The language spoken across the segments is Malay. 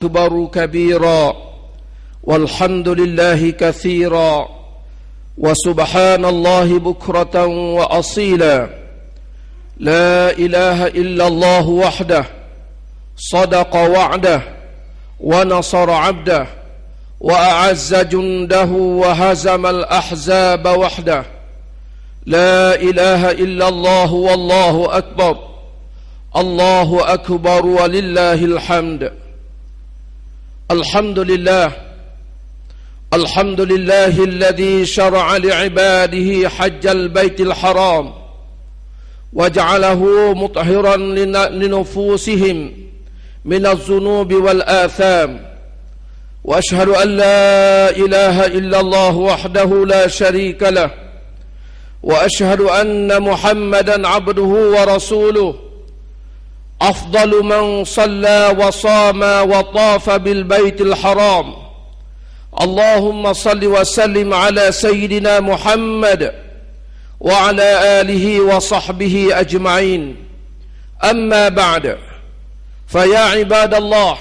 أكبر كبيرا والحمد لله كثيرا وسبحان الله بكرة وأصيلا لا إله إلا الله وحده صدق وعده ونصر عبده وأعز جنده وهزم الأحزاب وحده لا إله إلا الله والله أكبر الله أكبر ولله الحمد الحمد لله الذي شرع لعباده حج البيت الحرام وجعله مطهرا لنفوسهم من الذنوب والآثام وأشهد أن لا إله إلا الله وحده لا شريك له وأشهد أن محمدا عبده ورسوله أفضل من صلى وصام وطاف بالبيت الحرام اللهم صل وسلم على سيدنا محمد وعلى آله وصحبه أجمعين أما بعد فيا عباد الله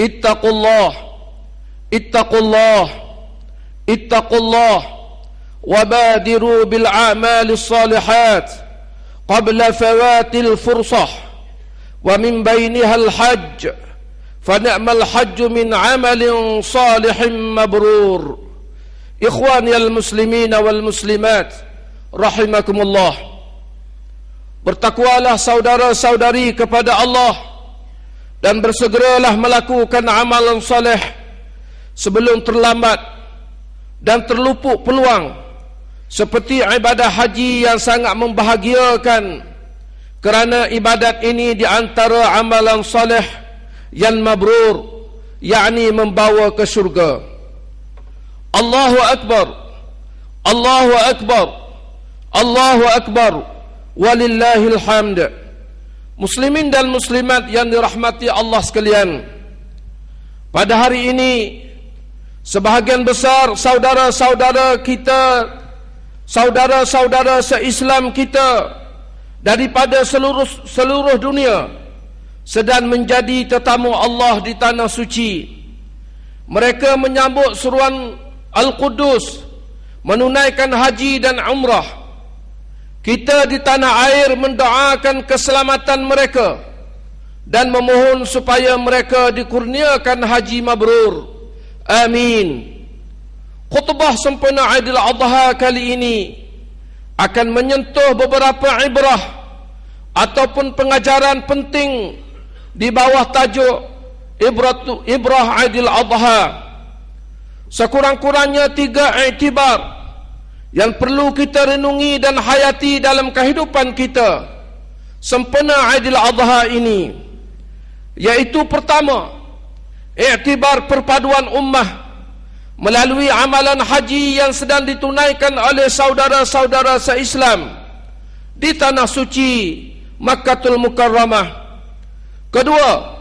اتقوا الله اتقوا الله اتقوا الله وبادروا بالأعمال الصالحات قبل فوات الفرصة ومن بينها الحج فنعم الحج من عمل صالح مبرور إخواني المسلمين والmuslimat rahimakumullah. Bertakwalah saudara-saudari kepada Allah dan bersegeralah melakukan amalan soleh sebelum terlambat dan terluput peluang, seperti ibadah haji yang sangat membahagiakan, kerana ibadat ini di antara amalan soleh yang mabrur, yakni membawa ke syurga. Allahu Akbar, Allahu Akbar, Allahu Akbar, walillahil hamd. Muslimin dan muslimat yang dirahmati Allah sekalian, pada hari ini sebahagian besar saudara-saudara kita, saudara-saudara se-Islam kita daripada seluruh dunia sedang menjadi tetamu Allah di tanah suci. Mereka menyambut seruan Al-Qudus, menunaikan haji dan umrah. Kita di tanah air mendoakan keselamatan mereka dan memohon supaya mereka dikurniakan haji mabrur. Amin. Khutbah sempena Aidil Adha kali ini akan menyentuh beberapa ibrah ataupun pengajaran penting di bawah tajuk Ibrah Aidil Adha. Sekurang-kurangnya 3 iktibar yang perlu kita renungi dan hayati dalam kehidupan kita sempena Aidil Adha ini, yaitu pertama, iktibar perpaduan ummah melalui amalan haji yang sedang ditunaikan oleh saudara-saudara se-Islam di tanah suci Makkatul Mukarramah. Kedua,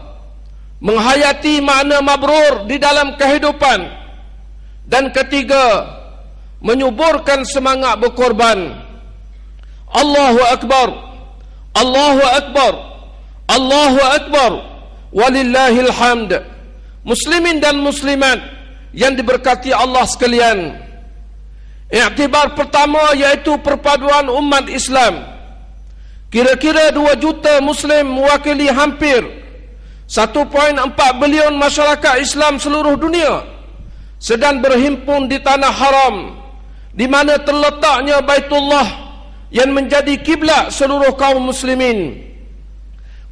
menghayati makna mabrur di dalam kehidupan. Dan ketiga, menyuburkan semangat berkorban. Allahu Akbar, Allahu Akbar, Allahu Akbar, walillahil hamd. Muslimin dan muslimat yang diberkati Allah sekalian, iktibar pertama yaitu perpaduan umat Islam. Kira-kira 2 juta Muslim mewakili hampir 1.4 bilion masyarakat Islam seluruh dunia sedang berhimpun di tanah haram, di mana terletaknya Baitullah yang menjadi kiblat seluruh kaum muslimin.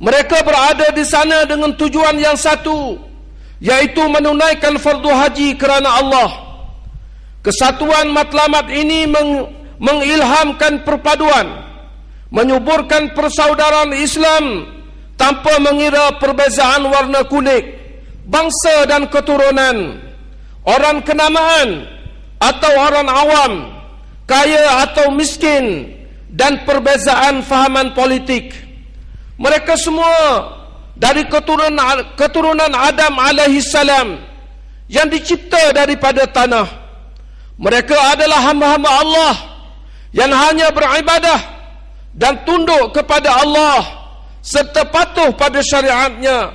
Mereka berada di sana dengan tujuan yang satu, yaitu menunaikan fardu haji kerana Allah. Kesatuan matlamat ini mengilhamkan perpaduan, menyuburkan persaudaraan Islam tanpa mengira perbezaan warna kulit, bangsa dan keturunan, orang kenamaan atau orang awam, kaya atau miskin, dan perbezaan fahaman politik. Mereka semua dari keturunan Adam alaihi salam yang dicipta daripada tanah. Mereka adalah hamba-hamba Allah yang hanya beribadah dan tunduk kepada Allah serta patuh pada syariatnya.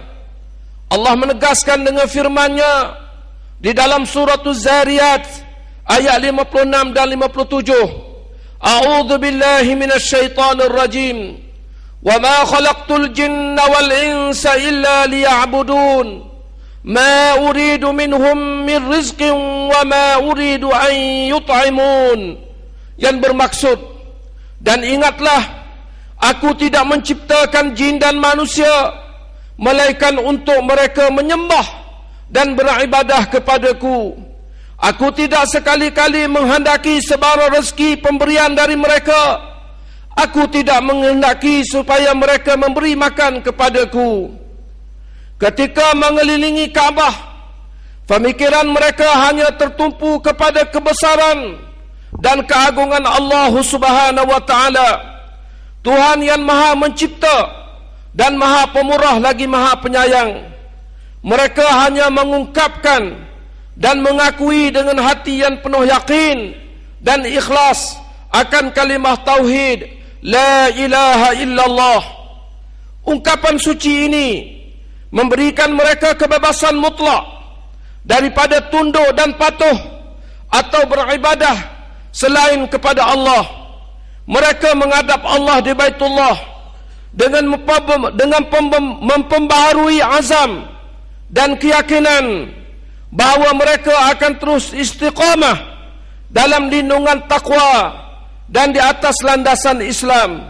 Allah menegaskan dengan firman-Nya di dalam surah Az-Zariyat ayat 56 dan 57. A'udzu billahi minasyaitonir rajim. Wa ma khalaqtul jinna wal insa illa liya'budun. Ma uridu minhum min rizqin wa ma uridu an yut'imun. Yang bermaksud, dan ingatlah, aku tidak menciptakan jin dan manusia melainkan untuk mereka menyembah dan beribadah kepadaku. Aku tidak sekali-kali menghendaki sebara rezeki pemberian dari mereka. Aku tidak menghendaki supaya mereka memberi makan kepadaku. Ketika mengelilingi Kaabah, pemikiran mereka hanya tertumpu kepada kebesaran dan keagungan Allah Subhanahu wa taala, Tuhan yang Maha Mencipta dan Maha Pemurah lagi Maha Penyayang. Mereka hanya mengungkapkan dan mengakui dengan hati yang penuh yakin dan ikhlas akan kalimah tauhid la ilaha illallah. Ungkapan suci ini memberikan mereka kebebasan mutlak daripada tunduk dan patuh atau beribadah selain kepada Allah. Mereka menghadap Allah di Baitullah dengan memperbaharui azam dan keyakinan bahawa mereka akan terus istiqamah dalam lindungan takwa dan di atas landasan Islam.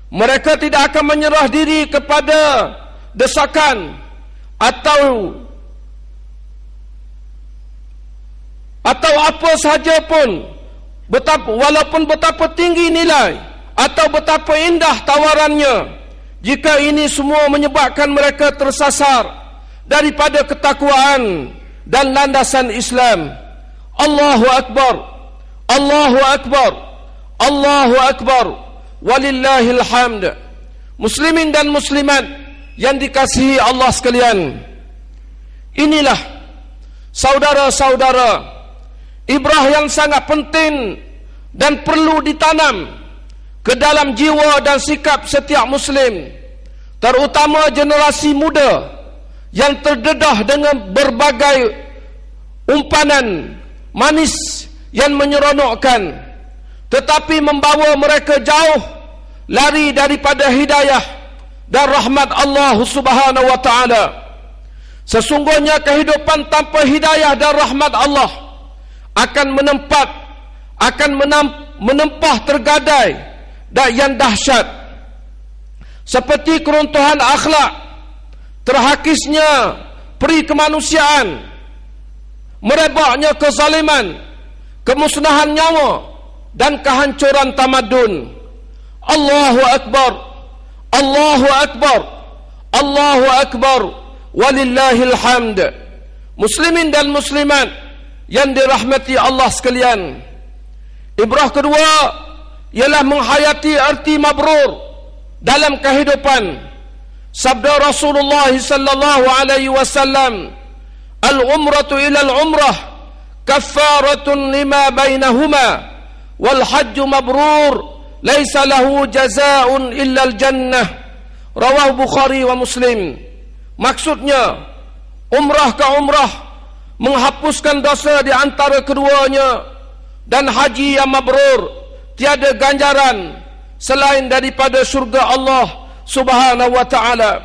Mereka tidak akan menyerah diri kepada desakan atau apa sahaja pun, walaupun betapa tinggi nilai atau betapa indah tawarannya, jika ini semua menyebabkan mereka tersasar daripada ketakwaan dan landasan Islam. Allahu Akbar, Allahu Akbar, Allahu Akbar, walillahil hamd. Muslimin dan muslimat yang dikasihi Allah sekalian, inilah saudara-saudara, ibrah yang sangat penting dan perlu ditanam ke dalam jiwa dan sikap setiap Muslim, terutama generasi muda yang terdedah dengan berbagai umpanan manis yang menyeronokkan, tetapi membawa mereka jauh lari daripada hidayah dan rahmat Allah Subhanahu wa taala. Sesungguhnya kehidupan tanpa hidayah dan rahmat Allah akan menempah tergadai dan yang dahsyat, seperti keruntuhan akhlak, terhakisnya peri kemanusiaan, merebaknya kezaliman, kemusnahan nyawa dan kehancuran tamadun. Allahu Akbar, Allahu Akbar, Allahu Akbar, walillahil hamd. Muslimin dan muslimat yang dirahmati Allah sekalian, ibrah kedua ialah menghayati arti mabrur dalam kehidupan. Sabda Rasulullah sallallahu alaihi wasallam, al-umratu ila al-umrah kaffaratun lima bainahuma wal hajju mabrur laisa lahu jazaa'un illa al-jannah. Rawahu Bukhari wa Muslim. Maksudnya, umrah ke umrah menghapuskan dosa di antara keduanya, dan haji yang mabrur tiada ganjaran selain daripada syurga Allah Subhanahu wa ta'ala.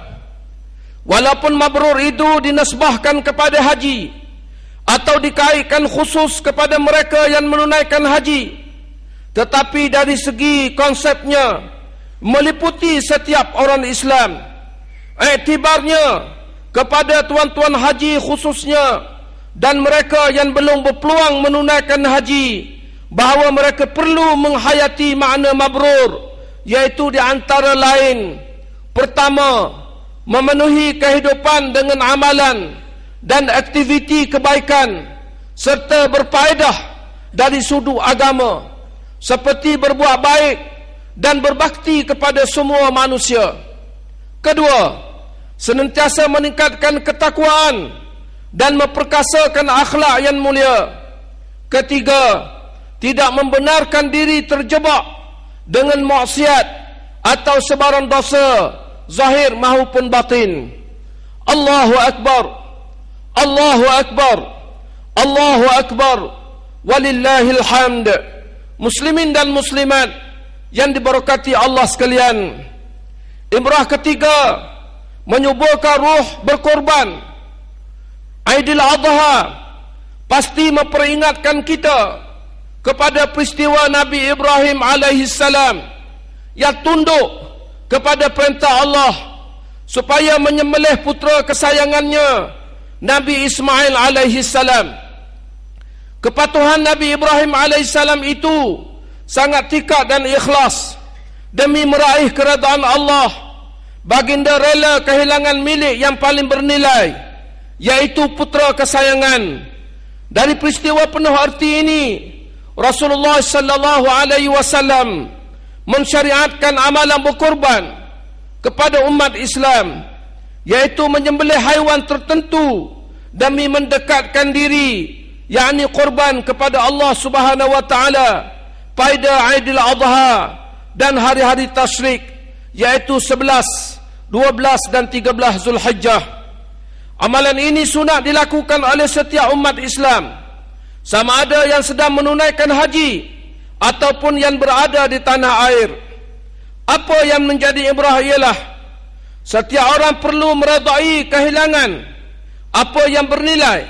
Walaupun mabrur itu dinisbahkan kepada haji atau dikaitkan khusus kepada mereka yang menunaikan haji, tetapi dari segi konsepnya meliputi setiap orang Islam. Iktibarnya kepada tuan-tuan haji khususnya dan mereka yang belum berpeluang menunaikan haji, bahawa mereka perlu menghayati makna mabrur, iaitu di antara lain, pertama, memenuhi kehidupan dengan amalan dan aktiviti kebaikan serta berfaedah dari sudut agama, seperti berbuat baik dan berbakti kepada semua manusia. Kedua, senantiasa meningkatkan ketakwaan dan memperkasakan akhlak yang mulia. Ketiga, tidak membenarkan diri terjebak dengan maksiat atau sebarang dosa zahir maupun batin. Allahu Akbar, Allahu Akbar, Allahu Akbar, walillahil hamd. Muslimin dan muslimat yang diberkati Allah sekalian, ibrah ketiga menyuburkan ruh berkorban Aidil Adha pasti memperingatkan kita kepada peristiwa Nabi Ibrahim alaihissalam yang tunduk kepada perintah Allah supaya menyembelih putera kesayangannya Nabi Ismail alaihissalam. Kepatuhan Nabi Ibrahim alaihissalam itu sangat tikak dan ikhlas demi meraih keredaan Allah. Baginda rela kehilangan milik yang paling bernilai, yaitu putera kesayangan. Dari peristiwa penuh arti ini, Rasulullah sallallahu alaihi wasallam mensyariatkan amalan berkorban kepada umat Islam, yaitu menyembelih haiwan tertentu demi mendekatkan diri, yakni korban kepada Allah Subhanahu wa taala pada Aidil Adha dan hari-hari tasyrik, yaitu 11, 12 dan 13 Zulhijjah. Amalan ini sunat dilakukan oleh setiap umat Islam, sama ada yang sedang menunaikan haji ataupun yang berada di tanah air. Apa yang menjadi ibrah ialah setiap orang perlu meredai kehilangan apa yang bernilai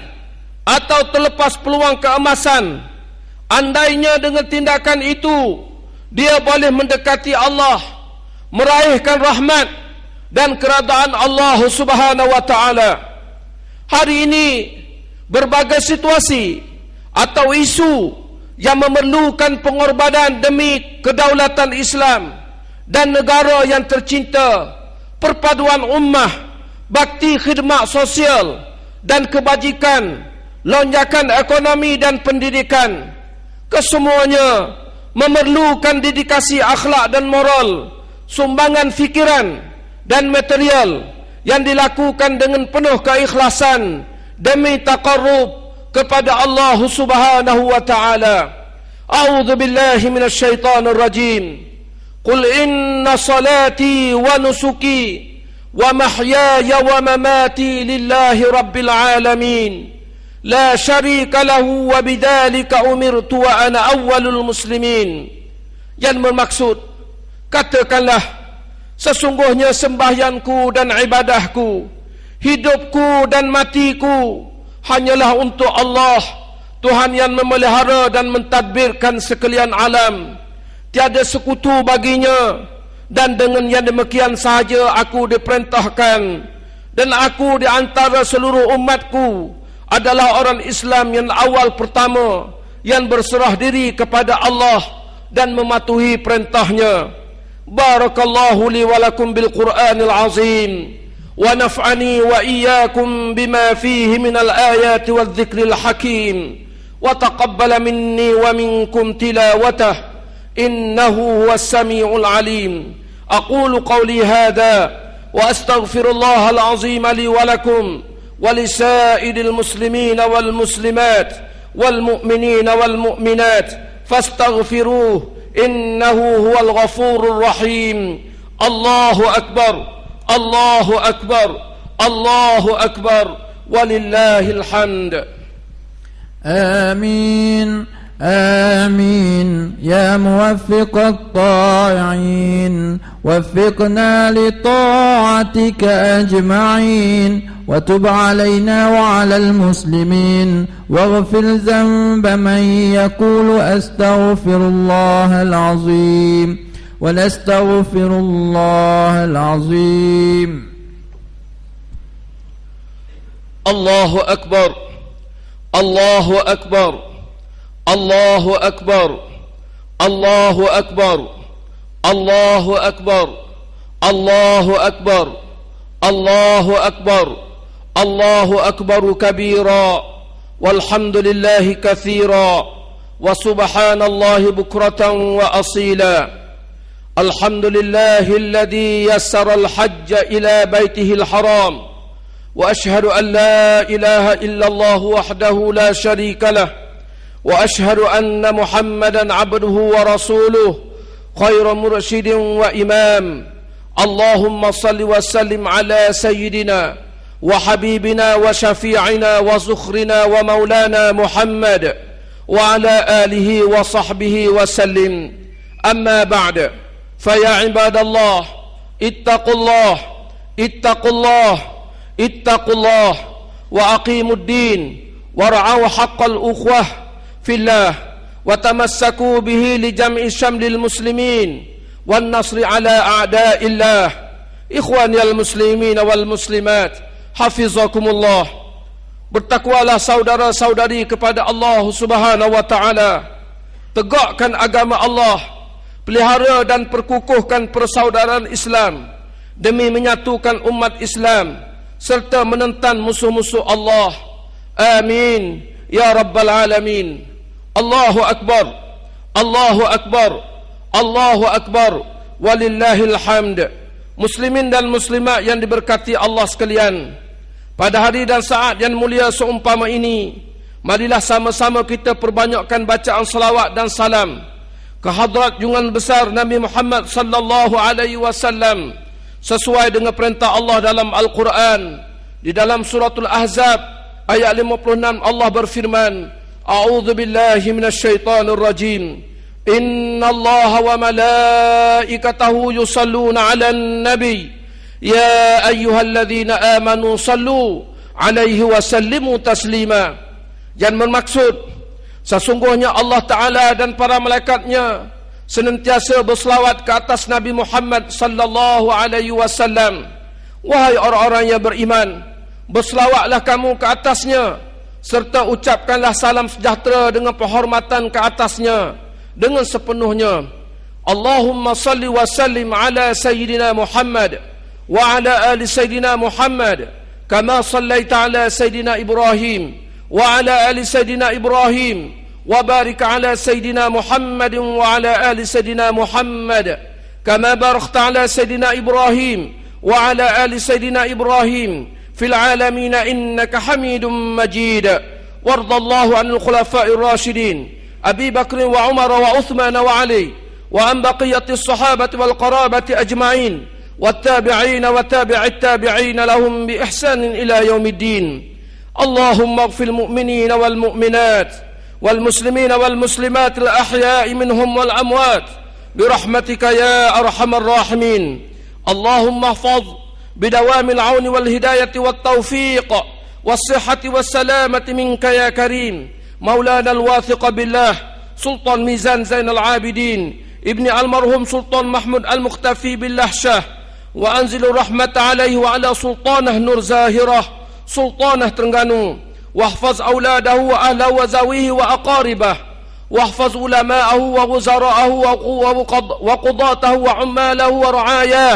atau terlepas peluang keemasan. Andainya dengan tindakan itu dia boleh mendekati Allah, meraihkan rahmat dan keredaan Allah Subhanahu wa taala. Hari ini berbagai situasi atau isu yang memerlukan pengorbanan demi kedaulatan Islam dan negara yang tercinta, perpaduan ummah, bakti khidmat sosial dan kebajikan, lonjakan ekonomi dan pendidikan. Kesemuanya memerlukan dedikasi akhlak dan moral, sumbangan fikiran dan material yang dilakukan dengan penuh keikhlasan demi taqarrub kepada Allah Subhanahu wa taala. A'udzu billahi minasy syaithanir rajim. Qul inna salati wa nusuki wa mahyaya wa mamati lillahi rabbil alamin. La syarika lahu wa bidzalika umirtu wa ana awwalul muslimin. Yang bermaksud, katakanlah, sesungguhnya sembahyangku dan ibadahku, hidupku dan matiku hanyalah untuk Allah, Tuhan yang memelihara dan mentadbirkan sekalian alam. Tiada sekutu baginya, dan dengan yang demikian sahaja aku diperintahkan, dan aku di antara seluruh umatku adalah orang Islam yang awal pertama yang berserah diri kepada Allah dan mematuhi perintahnya. Barakallahu li wa lakum bil Qur'anil azim wa naf'ani wa iyyakum bima fihi minal ayati wal dzikril hakim wa taqabbala minni wa minkum tilawatah innahu huwas samiul alim. Aqulu qawli hadha wa astaghfirullahal azim li wa lakum ولسائر المسلمين والمسلمات والمؤمنين والمؤمنات فاستغفروه إنه هو الغفور الرحيم. الله أكبر، الله أكبر، الله أكبر، ولله الحمد. آمين آمين يا موفق الطائعين، وفقنا لطاعتك أجمعين، وتب علينا وعلى المسلمين، واغفر ذنب من يقول أستغفر الله العظيم ونستغفر الله العظيم. الله أكبر، الله أكبر، الله أكبر، الله أكبر، الله أكبر، الله أكبر، الله أكبر، الله أكبر كبيرا، والحمد لله كثيرا، وسبحان الله بكرة وأصيلا. الحمد لله الذي يسر الحج إلى بيته الحرام، وأشهد أن لا إله إلا الله وحده لا شريك له، وأشهد أن محمدا عبده ورسوله خير مرشد وإمام. اللهم صل وسلم على سيدنا وحبيبنا وشفيعنا وزخرنا ومولانا محمد وعلى آله وصحبه وسلم. أما بعد، فيا عباد الله اتقوا الله اتقوا الله اتقوا الله وأقيموا الدين وارعوا حق الأخوة في الله وتمسكوا به لجمع شمل المسلمين والنصر على أعداء الله. إخواني المسلمين والmuslimat, hafizakumullah. Bertakwalah saudara-saudari kepada Allah Subhanahu wa taala. Tegakkan agama Allah, pelihara dan perkukuhkan persaudaraan Islam demi menyatukan umat Islam serta menentang musuh-musuh Allah. Amin ya rabbal alamin. Allahu akbar, Allahu akbar, Allahu akbar, walillahil hamd. Muslimin dan muslimat yang diberkati Allah sekalian, pada hari dan saat yang mulia seumpama ini, marilah sama-sama kita perbanyakkan bacaan salawat dan salam ke hadrat junjungan besar Nabi Muhammad sallallahu alaihi wasallam sesuai dengan perintah Allah dalam Al-Quran. Di dalam suratul Ahzab ayat 56 Allah berfirman, A'udzu billahi minasyaitonir rajim. Innallaha wa malaikatahu yusalluna 'alan nabi ya ayyuhalladzina amanu sallu 'alaihi wa sallimu taslima. Yang bermaksud, sesungguhnya Allah Ta'ala dan para malaikatnya senantiasa berselawat ke atas Nabi Muhammad sallallahu alaihi wasallam. Wahai orang-orang yang beriman, berselawatlah kamu ke atasnya serta ucapkanlah salam sejahtera dengan penghormatan ke atasnya dengan sepenuhnya. Allahumma salli wa sallim ala sayyidina Muhammad wa ala ali sayyidina Muhammad kama sallaita ala sayyidina Ibrahim wa ala ali sayyidina Ibrahim wa barik ala sayyidina Muhammad wa ala ali sayyidina Muhammad kama barakta ala sayyidina Ibrahim wa ala ali sayyidina Ibrahim fil alamin innaka Hamidum Majid. Wardallahu anil khulafa'ir rasyidin Abi Bakr wa Umar wa Uthman wa Ali wa an baqiyatis sahabati wal qarabati ajma'in wattabi'in wa tabi'it tabi'in lahum bi ihsanin ila yaumiddin. Allahumma ighfir mu'minina wal mu'minat wal muslimina wal muslimat al ahya'i minhum wal amwat birahmatika ya arhamar rahimin. Allahumma ihfaz bidawamil auni wal hidayati wat taufiq was sihhati was salamati minka ya karim. Maulana al-wathiq billah Sultan Mizan Zainal Abidin ibni almarhum Sultan Mahmud al-Mukhtafi billah Shah wa anzilu rahmat alaihi wa ala sultanah Nur Zahirah Sultanah Terengganu. Wahfaz auladahu wa ahlahu wa zawihi wa aqaribah. Wahfaz ulama'ahu wa wuzara'ahu wa qudatahu wa ummalahu wa ra'ayah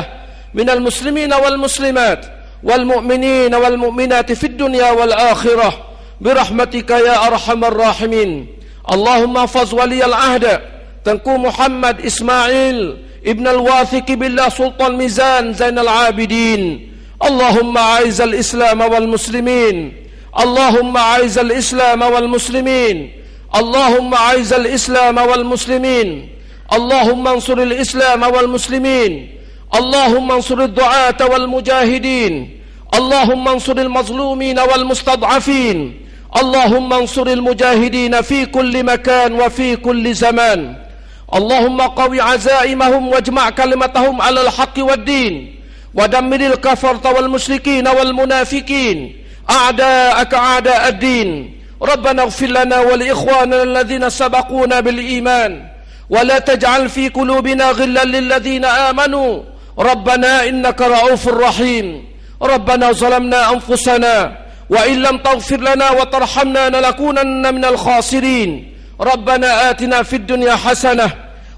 minal muslimina wal muslimat wal mu'minina wal mu'minati fid dunya wal akhirah birahmatika ya arhamar rahimin. Allahumma faz waliyal ahda Tengku Muhammad Ismail ibn al-Wathiq billah Sultan Mizan Zainal Abidin. Allahumma aizal Islam wal muslimin. Allahumma aizal Islam wal muslimin. Allahumma aizal Islam wal muslimin. Allahumma ansuril Islam wal muslimin. Allahumma ansuril du'ata wal mujahidin. Allahumma ansuril mazlumin wal mustad'afin. Allahumma ansuril mujahidin fi kulli makan wa fi kulli zaman. Allahumma qawi azaimahum wajma' kalimatahum alal haqqi wad din wa dammiril kafarta wal musyrikin wal munafiqin a'da'aka a'da'ad din. Rabbana ighfir lana wa li ikhwanina alladhina sabaquna bil iman wa la taj'al fi qulubina ghillan lil ladzina amanu Rabbana innaka ra'ufur rahim. Rabbana zalamna anfusana wa in lam taghfir lana wa tarhamna lanakunanna minal khasirin. Rabbana atina fid dunya hasanah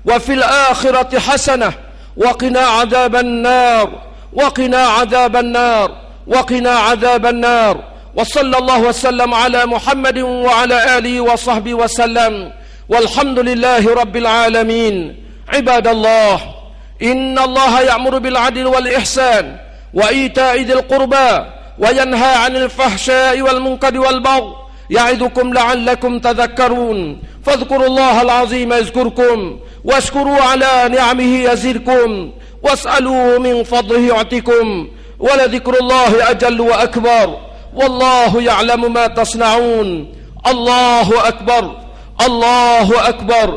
wa fil akhirati hasanah wa qina adzaban nar wa qina adzaban nar wa qina adzaban nar. Wa sallallahu wasallam ala Muhammadin wa ala alihi wa sahbihi wa sallam. Walhamdulillahi rabbil alamin. Ibadallah, inna Allah ya'muru bil 'adli wal ihsan wa ita'i dzil qurba وينهى عن الفحشاء والمنكر والبغي يعظكم لعلكم تذكرون. فاذكروا الله العظيم يذكركم واشكروا على نعمه يزدكم واسألوا من فضله يعطكم ولذكر الله أجل وأكبر والله يعلم ما تصنعون الله أكبر الله أكبر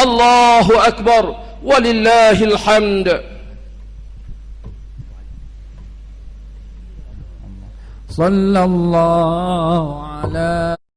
الله أكبر ولله الحمد صلى الله على